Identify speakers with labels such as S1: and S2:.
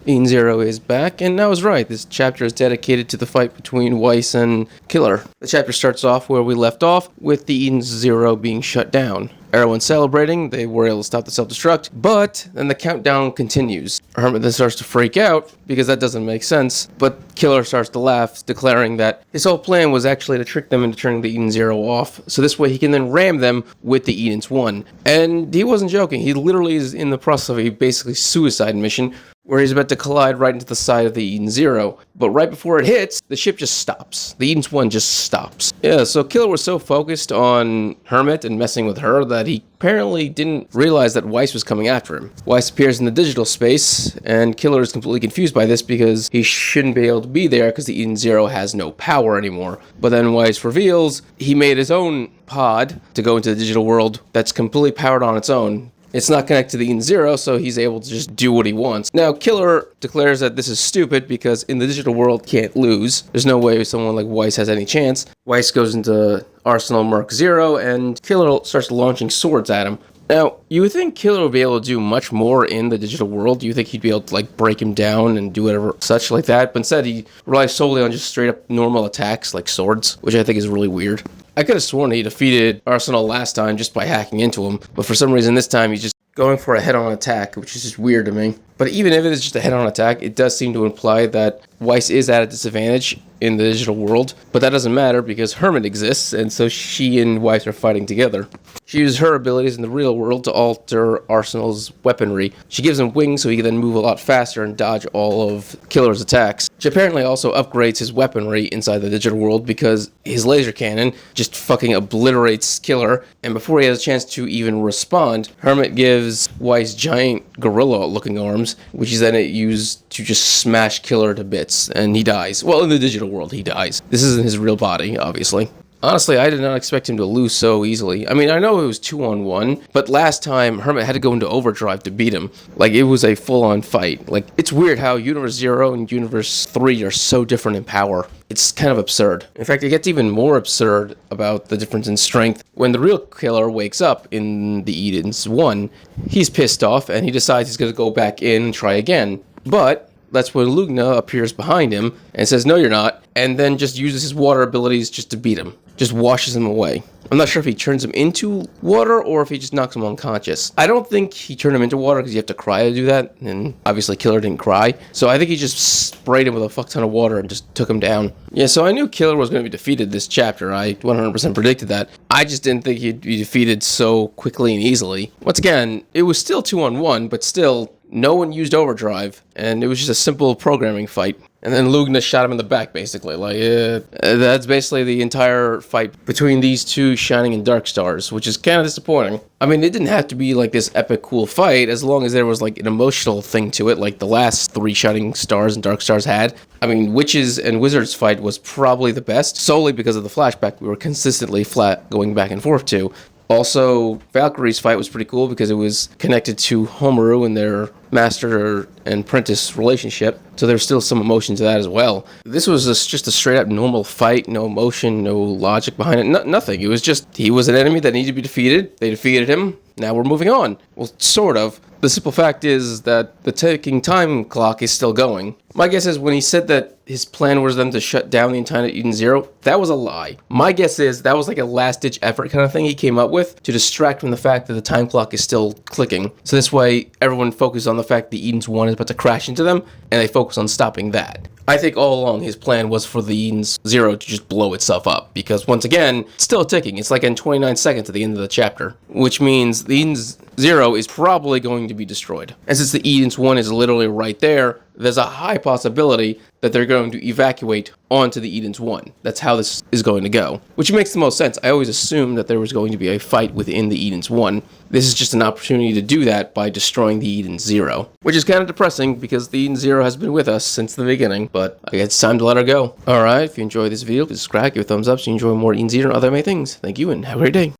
S1: Eden Zero is back, and I was right. This chapter is dedicated to the fight between Weiss and Killer. The chapter starts off where we left off, with the Eden Zero being shut down. Everyone's celebrating, they were able to stop the self-destruct, but then the countdown continues. Hermit then starts to freak out, because that doesn't make sense, but Killer starts to laugh, declaring that his whole plan was actually to trick them into turning the Eden Zero off, so this way he can then ram them with the Eden's One. And he wasn't joking, he literally is in the process of a basically suicide mission, where he's about to collide right into the side of the Eden Zero. But right before it hits, the ship just stops. The Eden's One just stops. Yeah, so Killer was so focused on Hermit and messing with her that he apparently didn't realize that Weiss was coming after him. Weiss appears in the digital space, and Killer is completely confused by this because he shouldn't be able to be there because the Eden Zero has no power anymore. But then Weiss reveals he made his own pod to go into the digital world that's completely powered on its own. It's not connected to the Eden Zero, so he's able to just do what he wants. Now, Killer declares that this is stupid because in the digital world, can't lose. There's no way someone like Weiss has any chance. Weiss goes into Arsenal Mark Zero, and Killer starts launching swords at him. Now, you would think Killer would be able to do much more in the digital world. You think he'd be able to, break him down and do whatever such like that. But instead, he relies solely on just straight-up normal attacks, like swords, which I think is really weird. I could have sworn he defeated Arsenal last time just by hacking into him, but for some reason this time he's just going for a head-on attack, which is just weird to me. But even if it is just a head-on attack, it does seem to imply that Weiss is at a disadvantage in the digital world, but that doesn't matter because Hermit exists, and so she and Weiss are fighting together. She uses her abilities in the real world to alter Arsenal's weaponry. She gives him wings so he can then move a lot faster and dodge all of Killer's attacks. She apparently also upgrades his weaponry inside the digital world because his laser cannon just fucking obliterates Killer, and before he has a chance to even respond, Hermit gives Weiss giant gorilla-looking arms, which is then used to just smash Killer to bits, and he dies. Well, in the digital world, he dies. This isn't his real body, obviously. Honestly, I did not expect him to lose so easily. I mean, I know it was 2-on-1, but last time, Hermit had to go into overdrive to beat him. It was a full-on fight. It's weird how Universe 0 and Universe 3 are so different in power. It's kind of absurd. In fact, it gets even more absurd about the difference in strength. When the real Killer wakes up in the Eden's One, he's pissed off, and he decides he's going to go back in and try again. But that's when Lugna appears behind him and says, "No, you're not," and then just uses his water abilities just to beat him. Just washes him away. I'm not sure if he turns him into water or if he just knocks him unconscious. I don't think he turned him into water because you have to cry to do that, and obviously Killer didn't cry. So I think he just sprayed him with a fuck ton of water and just took him down. Yeah, so I knew Killer was going to be defeated this chapter. I 100% predicted that. I just didn't think he'd be defeated so quickly and easily. Once again, it was still 2-on-1, but still, no one used overdrive, and it was just a simple programming fight. And then Lugna shot him in the back, basically. That's basically the entire fight between these two Shining and Dark Stars, which is kind of disappointing. I mean, it didn't have to be this epic, cool fight, as long as there was an emotional thing to it, like the last 3 Shining Stars and Dark Stars had. I mean, Witches and Wizards fight was probably the best, solely because of the flashback we were consistently going back and forth to. Also, Valkyrie's fight was pretty cool because it was connected to Homeru and their master and apprentice relationship, so there's still some emotion to that as well. This was just a straight-up normal fight, no emotion, no logic behind it, nothing. It was just, he was an enemy that needed to be defeated, they defeated him, now we're moving on. Well, sort of. The simple fact is that the ticking time clock is still going. My guess is when he said that his plan was them to shut down the entire Eden Zero, that was a lie. My guess is that was a last-ditch effort kind of thing he came up with to distract from the fact that the time clock is still clicking. So this way, everyone focuses on the fact the Eden's One is about to crash into them, and they focus on stopping that. I think all along his plan was for the Eden's Zero to just blow itself up, because once again, it's still ticking. It's in 29 seconds at the end of the chapter, which means the Eden's Zero is probably going to be destroyed. And since the Eden's One is literally right there, there's a high possibility that they're going to evacuate onto the Eden's One. That's how this is going to go, which makes the most sense. I always assumed that there was going to be a fight within the Eden's One. This is just an opportunity to do that by destroying the Eden Zero, which is kind of depressing because the Eden Zero has been with us since the beginning, but I guess it's time to let her go. Alright, if you enjoyed this video, please subscribe, give it a thumbs up so you enjoy more Eden Zero and other amazing things. Thank you and have a great day.